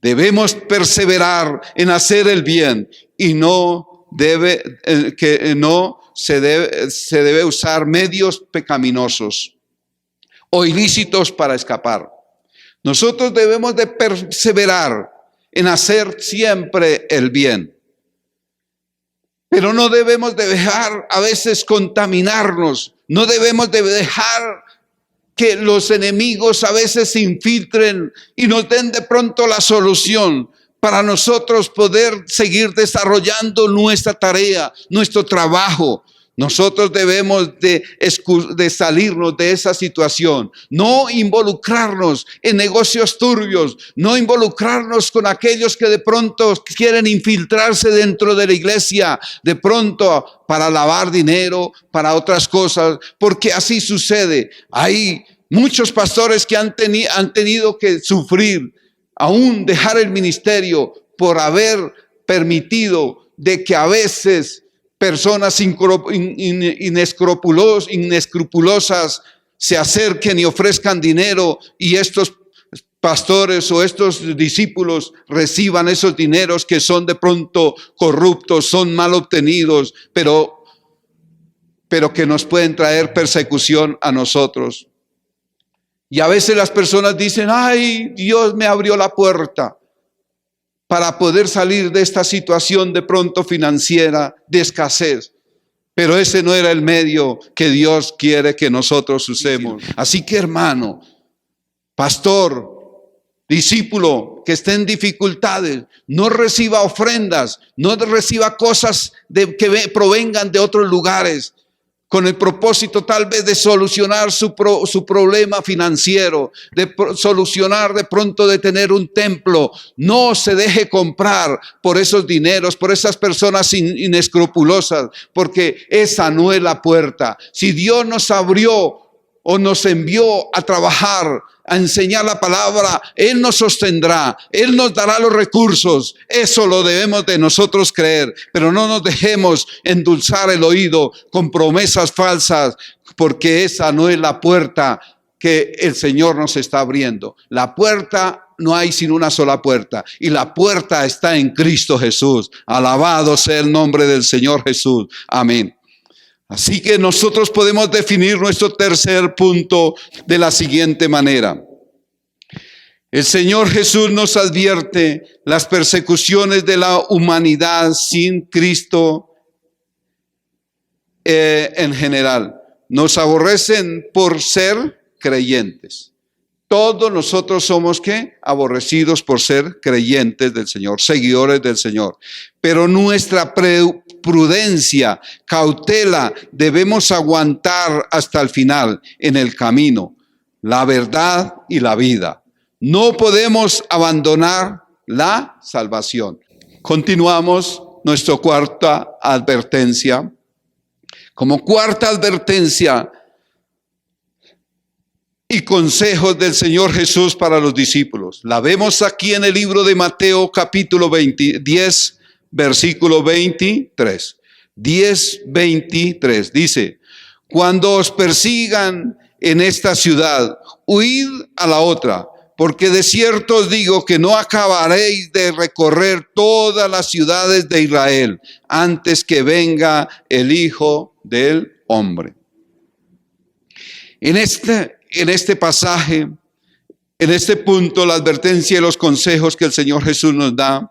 Debemos perseverar en hacer el bien y se debe usar medios pecaminosos o ilícitos para escapar. Nosotros debemos de perseverar en hacer siempre el bien. Pero no debemos de dejar a veces contaminarnos. No debemos de dejar que los enemigos a veces se infiltren y nos den de pronto la solución para nosotros poder seguir desarrollando nuestra tarea, nuestro trabajo. Nosotros debemos de salirnos de esa situación, no involucrarnos en negocios turbios, no involucrarnos con aquellos que de pronto quieren infiltrarse dentro de la iglesia, de pronto para lavar dinero, para otras cosas, porque así sucede. Hay muchos pastores que han tenido que sufrir, aún dejar el ministerio por haber permitido de que a veces personas inescrupulosas se acerquen y ofrezcan dinero y estos pastores o estos discípulos reciban esos dineros que son de pronto corruptos, son mal obtenidos, pero que nos pueden traer persecución a nosotros. Y a veces las personas dicen, ay, Dios me abrió la puerta para poder salir de esta situación de pronto financiera, de escasez. Pero ese no era el medio que Dios quiere que nosotros usemos. Así que hermano, pastor, discípulo que esté en dificultades, no reciba ofrendas, no reciba cosas que provengan de otros lugares, con el propósito tal vez de solucionar su problema financiero, de solucionar de pronto de tener un templo. No se deje comprar por esos dineros, por esas personas inescrupulosas, porque esa no es la puerta. Si Dios nos abrió o nos envió a trabajar a enseñar la palabra, Él nos sostendrá, Él nos dará los recursos. Eso lo debemos de nosotros creer, pero no nos dejemos endulzar el oído con promesas falsas, porque esa no es la puerta que el Señor nos está abriendo. La puerta, no hay sino una sola puerta, y la puerta está en Cristo Jesús. Alabado sea el nombre del Señor Jesús. Amén. Así que nosotros podemos definir nuestro tercer punto de la siguiente manera. El Señor Jesús nos advierte las persecuciones de la humanidad sin Cristo en general. Nos aborrecen por ser creyentes. Todos nosotros somos ¿qué? Aborrecidos por ser creyentes del Señor, seguidores del Señor. Pero nuestra prudencia, cautela, debemos aguantar hasta el final en el camino, la verdad y la vida. No podemos abandonar la salvación. Continuamos nuestra cuarta advertencia. Como cuarta advertencia y consejos del Señor Jesús para los discípulos. La vemos aquí en el libro de Mateo capítulo 10, versículo 23. 10:23 dice: cuando os persigan en esta ciudad, huid a la otra, porque de cierto os digo que no acabaréis de recorrer todas las ciudades de Israel antes que venga el Hijo del Hombre. En este pasaje, en este punto, la advertencia y los consejos que el Señor Jesús nos da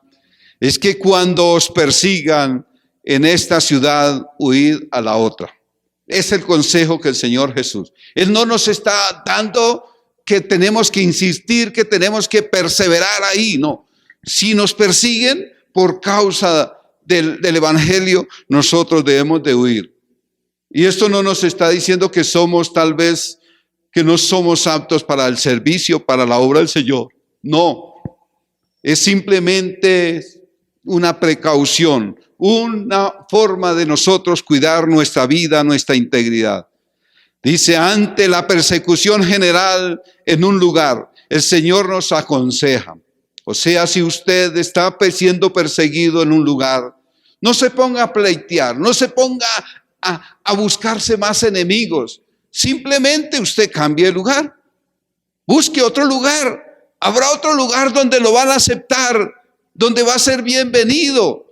es que cuando os persigan en esta ciudad, huid a la otra. Es el consejo que el Señor Jesús. Él no nos está dando que tenemos que insistir, que tenemos que perseverar ahí, no. Si nos persiguen por causa del Evangelio, nosotros debemos de huir. Y esto no nos está diciendo que somos tal vez, que no somos aptos para el servicio, para la obra del Señor. No, es simplemente una precaución, una forma de nosotros cuidar nuestra vida, nuestra integridad. Dice, ante la persecución general en un lugar, el Señor nos aconseja. O sea, si usted está siendo perseguido en un lugar, no se ponga a pleitear, no se ponga a buscarse más enemigos. Simplemente usted cambie de lugar, busque otro lugar. Habrá otro lugar donde lo van a aceptar, donde va a ser bienvenido,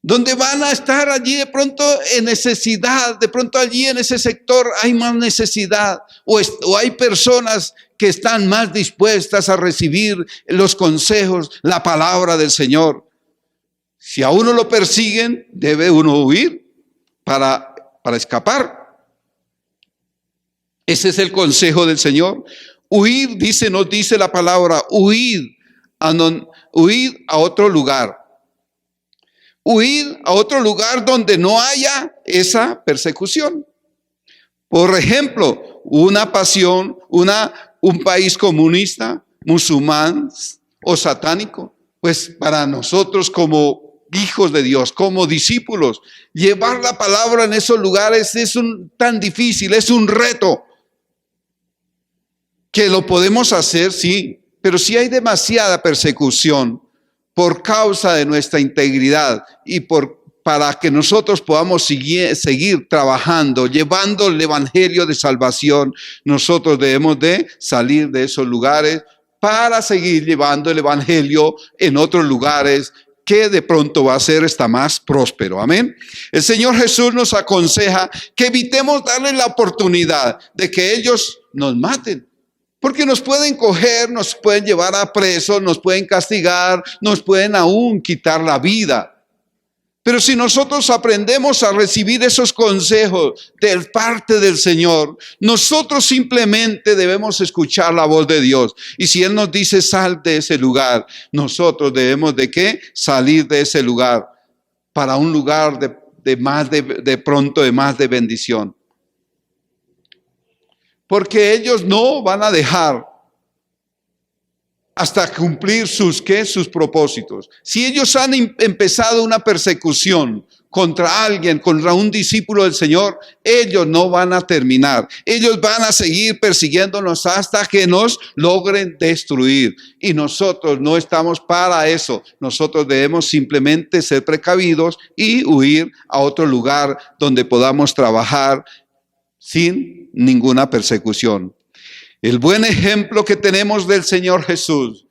donde van a estar allí de pronto en necesidad, de pronto allí en ese sector hay más necesidad, o hay personas que están más dispuestas a recibir los consejos, la palabra del Señor. Si a uno lo persiguen, debe uno huir para escapar. Ese es el consejo del Señor. Huir, nos dice la palabra, huid a otro lugar. Huir a otro lugar donde no haya esa persecución. Por ejemplo, una pasión, un país comunista, musulmán o satánico. Pues para nosotros como hijos de Dios, como discípulos, llevar la palabra en esos lugares es tan difícil, es un reto. Que lo podemos hacer, sí, pero si hay demasiada persecución por causa de nuestra integridad y para que nosotros podamos seguir trabajando, llevando el evangelio de salvación, nosotros debemos de salir de esos lugares para seguir llevando el evangelio en otros lugares que de pronto va a ser hasta más próspero. Amén. El Señor Jesús nos aconseja que evitemos darle la oportunidad de que ellos nos maten. Porque nos pueden coger, nos pueden llevar a preso, nos pueden castigar, nos pueden aún quitar la vida. Pero si nosotros aprendemos a recibir esos consejos de parte del Señor, nosotros simplemente debemos escuchar la voz de Dios. Y si Él nos dice sal de ese lugar, nosotros debemos de ¿qué? Salir de ese lugar para un lugar de más de bendición. Porque ellos no van a dejar hasta cumplir sus propósitos. Si ellos han empezado una persecución contra alguien, contra un discípulo del Señor, ellos no van a terminar. Ellos van a seguir persiguiéndonos hasta que nos logren destruir. Y nosotros no estamos para eso. Nosotros debemos simplemente ser precavidos y huir a otro lugar donde podamos trabajar sin ninguna persecución. El buen ejemplo que tenemos del Señor Jesús.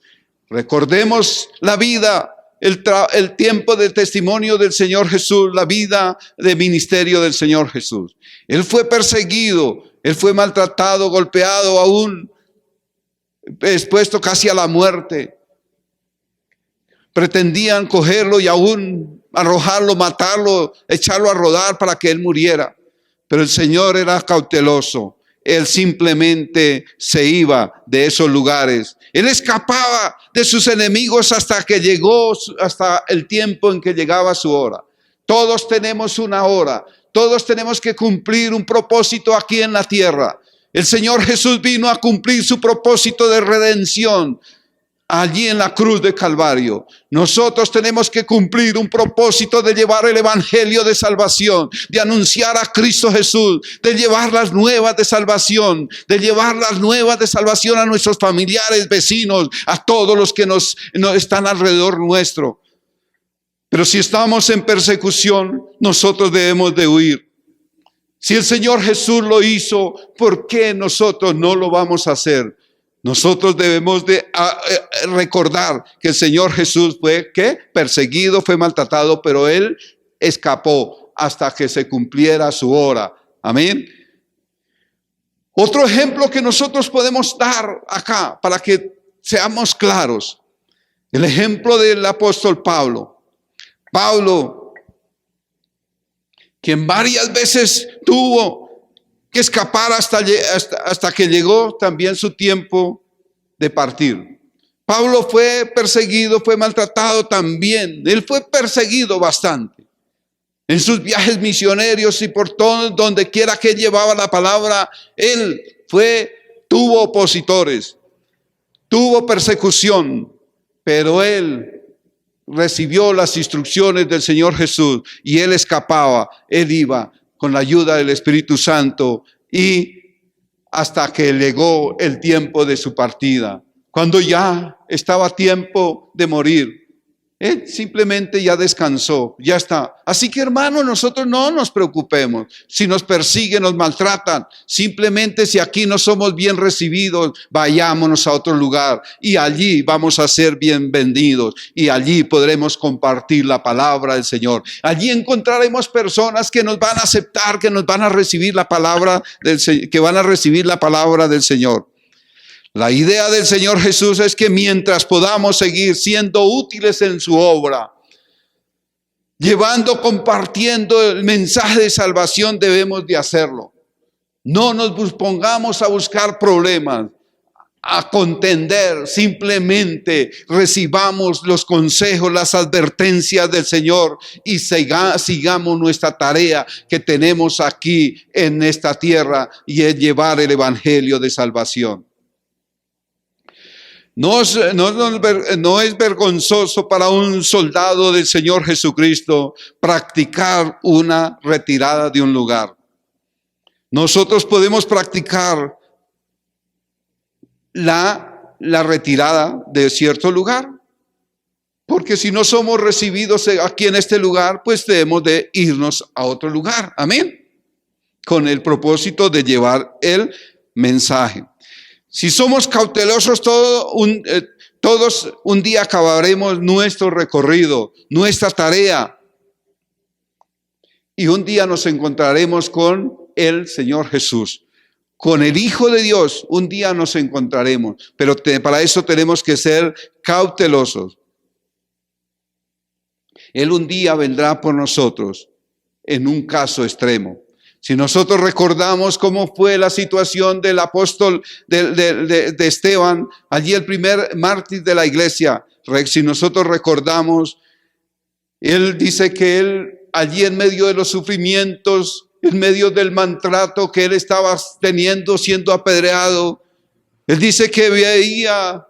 Recordemos la vida, el tiempo de testimonio del Señor Jesús, la vida de ministerio del Señor Jesús. Él fue perseguido, él fue maltratado, golpeado, aún expuesto casi a la muerte. Pretendían cogerlo y aún arrojarlo, matarlo, echarlo a rodar para que él muriera. Pero el Señor era cauteloso. Él simplemente se iba de esos lugares. Él escapaba de sus enemigos hasta que llegó, hasta el tiempo en que llegaba su hora. Todos tenemos una hora. Todos tenemos que cumplir un propósito aquí en la tierra. El Señor Jesús vino a cumplir su propósito de redención allí en la cruz de Calvario. Nosotros tenemos que cumplir un propósito de llevar el evangelio de salvación, de anunciar a Cristo Jesús, de llevar las nuevas de salvación, a nuestros familiares, vecinos, a todos los que nos están alrededor nuestro. Pero si estamos en persecución, nosotros debemos de huir. Si el Señor Jesús lo hizo, ¿por qué nosotros no lo vamos a hacer? Nosotros debemos de recordar que el Señor Jesús fue perseguido, fue maltratado, pero Él escapó hasta que se cumpliera su hora. Amén. Otro ejemplo que nosotros podemos dar acá para que seamos claros. El ejemplo del apóstol Pablo. Pablo, quien varias veces tuvo que escapar hasta que llegó también su tiempo de partir. Pablo fue perseguido, fue maltratado también. Él fue perseguido bastante. En sus viajes misioneros y por todo donde quiera que llevaba la palabra, él tuvo opositores, tuvo persecución, pero él recibió las instrucciones del Señor Jesús y él escapaba, él iba con la ayuda del Espíritu Santo y hasta que llegó el tiempo de su partida. Cuando ya estaba tiempo de morir, él simplemente ya descansó, ya está. Así que hermanos, nosotros no nos preocupemos. Si nos persiguen, nos maltratan, simplemente si aquí no somos bien recibidos, vayámonos a otro lugar y allí vamos a ser bienvenidos y allí podremos compartir la palabra del Señor. Allí encontraremos personas que nos van a aceptar, que nos van a recibir la palabra del Señor. La idea del Señor Jesús es que mientras podamos seguir siendo útiles en su obra, compartiendo el mensaje de salvación, debemos de hacerlo. No nos pongamos a buscar problemas, a contender, simplemente recibamos los consejos, las advertencias del Señor y sigamos nuestra tarea que tenemos aquí en esta tierra y es llevar el evangelio de salvación. No es vergonzoso para un soldado del Señor Jesucristo practicar una retirada de un lugar. Nosotros podemos practicar la retirada de cierto lugar, porque si no somos recibidos aquí en este lugar, pues debemos de irnos a otro lugar. Amén. Con el propósito de llevar el mensaje. Si somos cautelosos, todos un día acabaremos nuestro recorrido, nuestra tarea. Y un día nos encontraremos con el Señor Jesús. Con el Hijo de Dios, un día nos encontraremos. Pero para eso tenemos que ser cautelosos. Él un día vendrá por nosotros en un caso extremo. Si nosotros recordamos cómo fue la situación del apóstol de Esteban, allí el primer mártir de la iglesia, si nosotros recordamos, él dice que él allí en medio de los sufrimientos, en medio del maltrato que él estaba teniendo, siendo apedreado, él dice que veía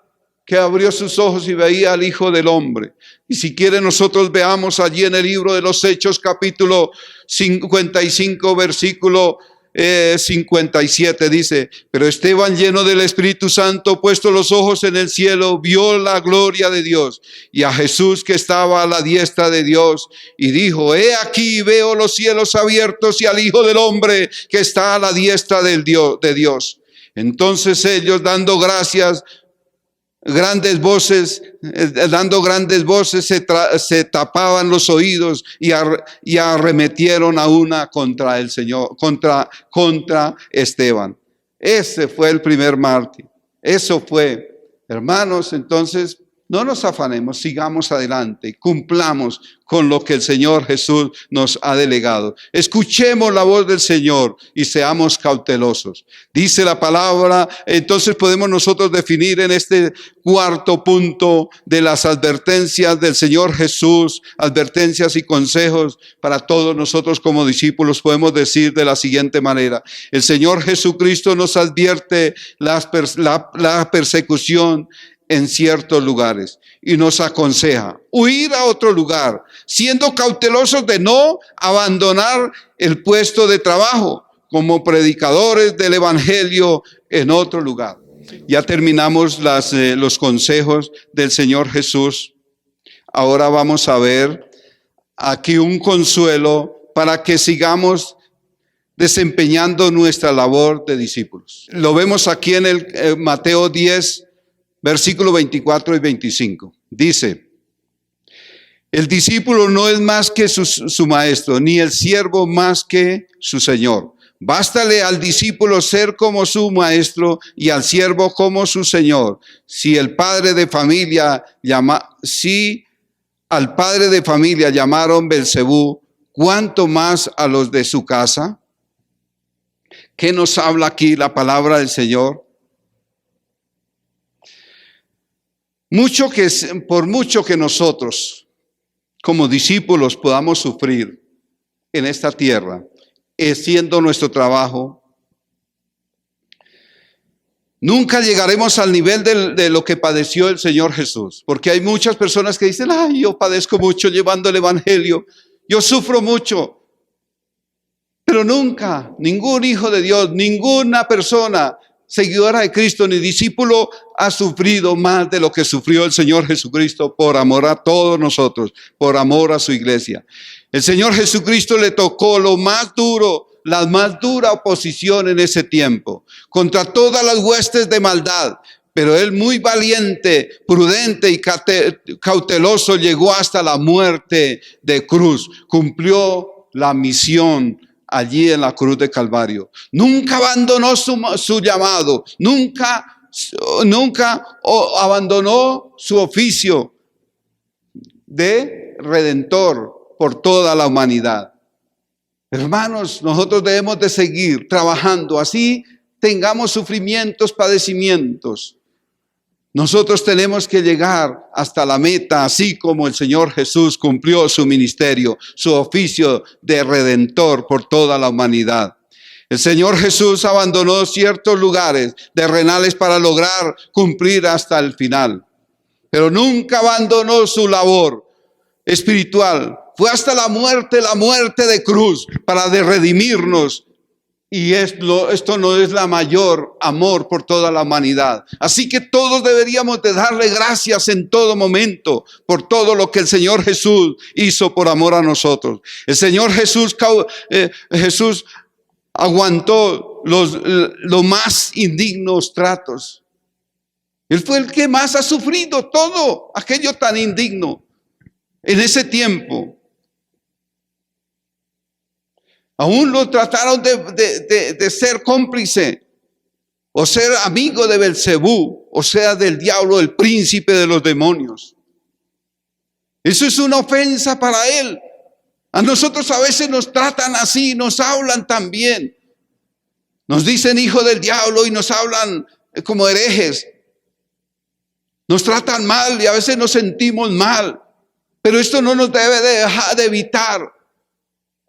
que abrió sus ojos y veía al Hijo del Hombre. Y si quiere nosotros veamos allí en el libro de los Hechos, capítulo 55, versículo 57, dice: pero Esteban, lleno del Espíritu Santo, puesto los ojos en el cielo, vio la gloria de Dios y a Jesús que estaba a la diestra de Dios, y dijo: he aquí veo los cielos abiertos y al Hijo del Hombre que está a la diestra de Dios. Entonces ellos, dando grandes voces, se tapaban los oídos y arremetieron a una contra el Señor, contra Esteban. Ese fue el primer mártir. Eso fue, hermanos. Entonces, no nos afanemos, sigamos adelante, cumplamos con lo que el Señor Jesús nos ha delegado. Escuchemos la voz del Señor y seamos cautelosos. Dice la palabra, entonces podemos nosotros definir en este cuarto punto de las advertencias del Señor Jesús, advertencias y consejos para todos nosotros como discípulos. Podemos decir de la siguiente manera: el Señor Jesucristo nos advierte la persecución en ciertos lugares y nos aconseja huir a otro lugar, siendo cautelosos de no abandonar el puesto de trabajo como predicadores del evangelio en otro lugar. Ya terminamos los consejos del Señor Jesús. Ahora vamos a ver aquí un consuelo para que sigamos desempeñando nuestra labor de discípulos. Lo vemos aquí en el Mateo 10, versículos 24 y 25. Dice: el discípulo no es más que su maestro, ni el siervo más que su señor. Bástale al discípulo ser como su maestro y al siervo como su señor. Si al padre de familia llamaron Belcebú, ¿cuánto más a los de su casa? ¿Qué nos habla aquí la palabra del Señor? Por mucho que nosotros como discípulos podamos sufrir en esta tierra, siendo nuestro trabajo, nunca llegaremos al nivel de lo que padeció el Señor Jesús. Porque hay muchas personas que dicen: ay, yo padezco mucho llevando el evangelio, yo sufro mucho. Pero nunca, ningún hijo de Dios, ninguna persona seguidora de Cristo ni discípulo ha sufrido más de lo que sufrió el Señor Jesucristo por amor a todos nosotros, por amor a su iglesia. El Señor Jesucristo le tocó lo más duro, la más dura oposición en ese tiempo, contra todas las huestes de maldad. Pero él, muy valiente, prudente y cauteloso, llegó hasta la muerte de cruz. Cumplió la misión allí en la cruz de Calvario. Nunca abandonó su llamado, nunca abandonó su oficio de redentor por toda la humanidad. Hermanos, nosotros debemos de seguir trabajando, así tengamos sufrimientos, padecimientos. Nosotros tenemos que llegar hasta la meta, así como el Señor Jesús cumplió su ministerio, su oficio de redentor por toda la humanidad. El Señor Jesús abandonó ciertos lugares terrenales para lograr cumplir hasta el final, pero nunca abandonó su labor espiritual. Fue hasta la muerte de cruz para redimirnos. Y esto no es la mayor amor por toda la humanidad. Así que todos deberíamos de darle gracias en todo momento por todo lo que el Señor Jesús hizo por amor a nosotros. El Señor Jesús aguantó los más indignos tratos. Él fue el que más ha sufrido todo aquello tan indigno en ese tiempo. Aún lo trataron de ser cómplice o ser amigo de Belcebú, o sea, del diablo, el príncipe de los demonios. Eso es una ofensa para él. A nosotros a veces nos tratan así, nos hablan también. Nos dicen hijo del diablo y nos hablan como herejes. Nos tratan mal y a veces nos sentimos mal. Pero esto no nos debe dejar de evitar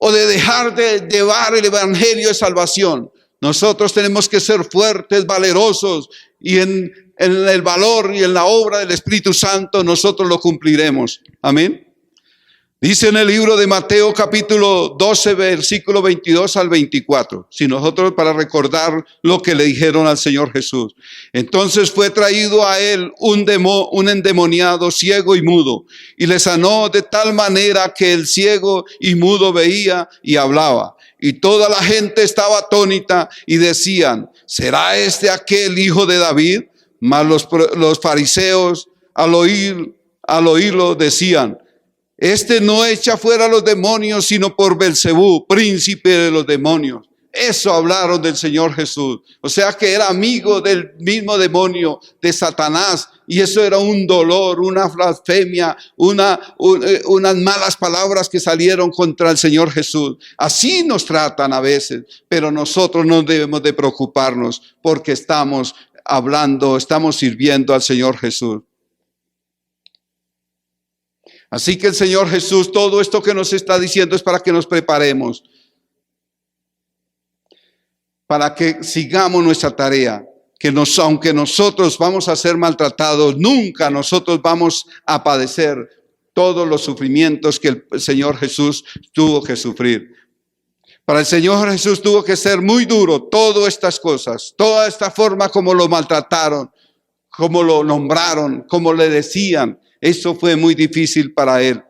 o de dejar de llevar el evangelio de salvación. Nosotros tenemos que ser fuertes, valerosos y en en el valor y en la obra del Espíritu Santo, nosotros lo cumpliremos. Amén. Dice en el libro de Mateo capítulo 12, versículo 22 al 24. Si nosotros para recordar lo que le dijeron al Señor Jesús. Entonces fue traído a él un endemoniado ciego y mudo, y le sanó de tal manera que el ciego y mudo veía y hablaba. Y toda la gente estaba atónita y decían, ¿será este aquel hijo de David? Mas los fariseos al oírlo decían, este no echa fuera a los demonios, sino por Belcebú, príncipe de los demonios. Eso hablaron del Señor Jesús. O sea que era amigo del mismo demonio, de Satanás. Y eso era un dolor, una blasfemia, unas malas palabras que salieron contra el Señor Jesús. Así nos tratan a veces, pero nosotros no debemos de preocuparnos porque estamos hablando, estamos sirviendo al Señor Jesús. Así que el Señor Jesús, todo esto que nos está diciendo es para que nos preparemos, para que sigamos nuestra tarea, aunque nosotros vamos a ser maltratados, nunca nosotros vamos a padecer todos los sufrimientos que el Señor Jesús tuvo que sufrir. Para el Señor Jesús tuvo que ser muy duro todas estas cosas, toda esta forma como lo maltrataron, como lo nombraron, como le decían. Eso fue muy difícil para él.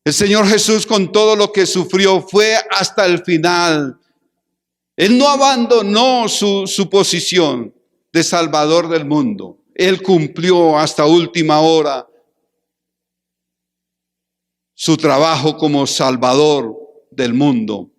El Señor Jesús, con todo lo que sufrió, fue hasta el final. Él no abandonó su posición de Salvador del mundo. Él cumplió hasta última hora su trabajo como Salvador del mundo.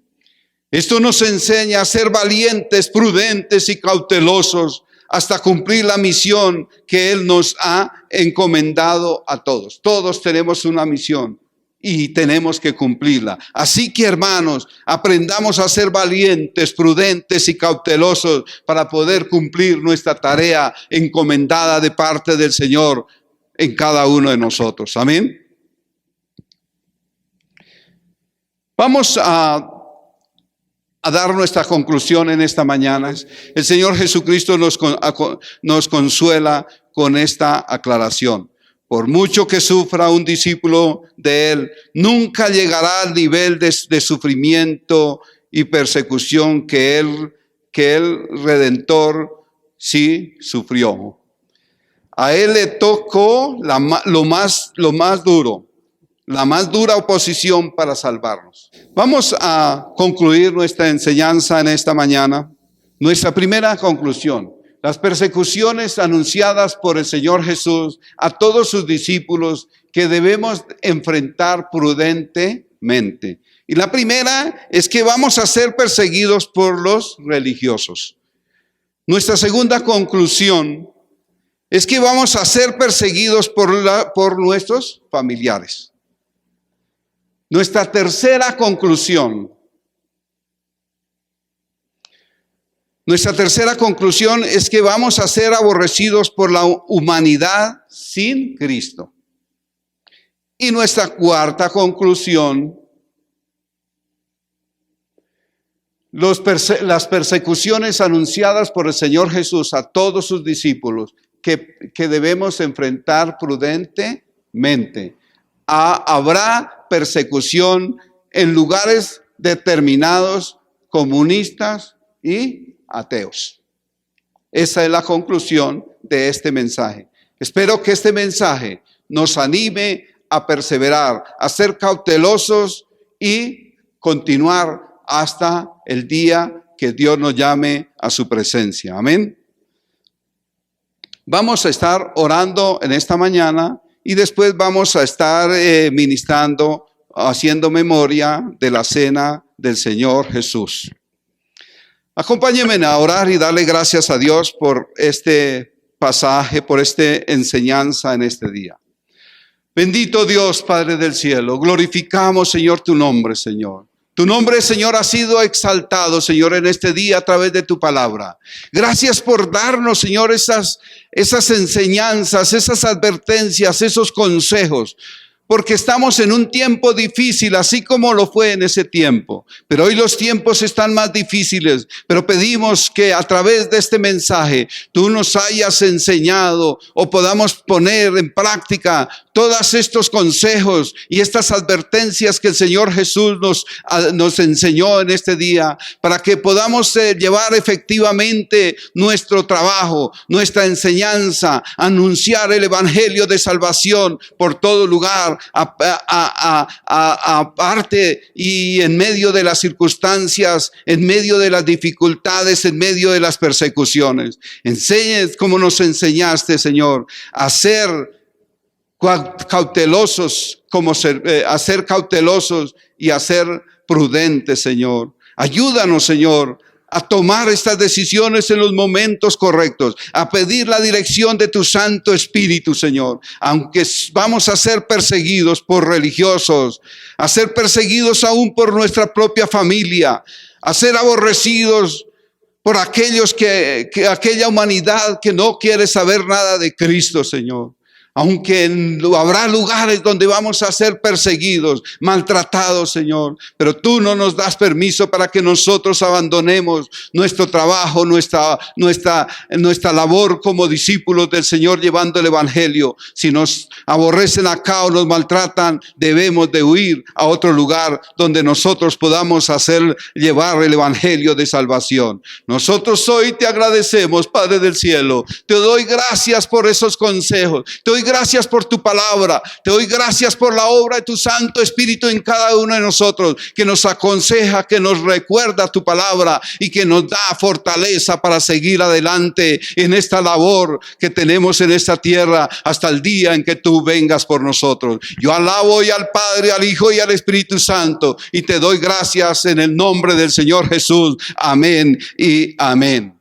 Esto nos enseña a ser valientes, prudentes y cautelosos hasta cumplir la misión que Él nos ha encomendado a todos. Todos tenemos una misión y tenemos que cumplirla. Así que, hermanos, aprendamos a ser valientes, prudentes y cautelosos para poder cumplir nuestra tarea encomendada de parte del Señor en cada uno de nosotros. Amén. Vamos a dar nuestra conclusión en esta mañana. El Señor Jesucristo nos consuela con esta aclaración. Por mucho que sufra un discípulo de Él, nunca llegará al nivel de sufrimiento y persecución que el Redentor sí sufrió. A Él le tocó lo más duro. La más dura oposición para salvarnos. Vamos a concluir nuestra enseñanza en esta mañana. Nuestra primera conclusión: las persecuciones anunciadas por el Señor Jesús a todos sus discípulos que debemos enfrentar prudentemente. Y la primera es que vamos a ser perseguidos por los religiosos. Nuestra segunda conclusión es que vamos a ser perseguidos por nuestros familiares. Nuestra tercera conclusión es que vamos a ser aborrecidos por la humanidad sin Cristo. Y nuestra cuarta conclusión, las persecuciones anunciadas por el Señor Jesús a todos sus discípulos que debemos enfrentar prudentemente. Habrá persecución en lugares determinados, comunistas y ateos. Esa es la conclusión de este mensaje. Espero que este mensaje nos anime a perseverar, a ser cautelosos y continuar hasta el día que Dios nos llame a su presencia. Amén. Vamos a estar orando en esta mañana. Y después vamos a estar ministrando, haciendo memoria de la cena del Señor Jesús. Acompáñenme a orar y darle gracias a Dios por este pasaje, por esta enseñanza en este día. Bendito Dios, Padre del cielo, glorificamos, Señor, tu nombre, Señor. Tu nombre, Señor, ha sido exaltado, Señor, en este día a través de tu palabra. Gracias por darnos, Señor, esas enseñanzas, esas advertencias, esos consejos. porque estamos en un tiempo difícil, así como lo fue en ese tiempo. Pero hoy los tiempos están más difíciles, pero pedimos que a través de este mensaje tú nos hayas enseñado o podamos poner en práctica todos estos consejos y estas advertencias que el Señor Jesús nos enseñó en este día, para que podamos llevar efectivamente nuestro trabajo, nuestra enseñanza, anunciar el evangelio de salvación por todo lugar, aparte y en medio de las circunstancias, en medio de las dificultades, en medio de las persecuciones. Enseñes como nos enseñaste, Señor, a ser cautelosos, a ser cautelosos y a ser prudentes, Señor. Ayúdanos, Señor, a tomar estas decisiones en los momentos correctos, a pedir la dirección de tu Santo Espíritu, Señor. Aunque vamos a ser perseguidos por religiosos, a ser perseguidos aún por nuestra propia familia, a ser aborrecidos por aquellos aquella humanidad que no quiere saber nada de Cristo, Señor. Aunque habrá lugares donde vamos a ser perseguidos, maltratados, Señor, pero tú no nos das permiso para que nosotros abandonemos nuestro trabajo, nuestra labor como discípulos del Señor llevando el evangelio. Si nos aborrecen acá o nos maltratan, debemos de huir a otro lugar donde nosotros podamos llevar el evangelio de salvación. Nosotros hoy te agradecemos, Padre del cielo. Te doy gracias por esos consejos. Te doy gracias por tu palabra. Te doy gracias por la obra de tu Santo Espíritu en cada uno de nosotros, que nos aconseja, que nos recuerda tu palabra y que nos da fortaleza para seguir adelante en esta labor que tenemos en esta tierra hasta el día en que tú vengas por nosotros. Yo alabo hoy al Padre, al Hijo y al Espíritu Santo y te doy gracias en el nombre del Señor Jesús. Amén y amén.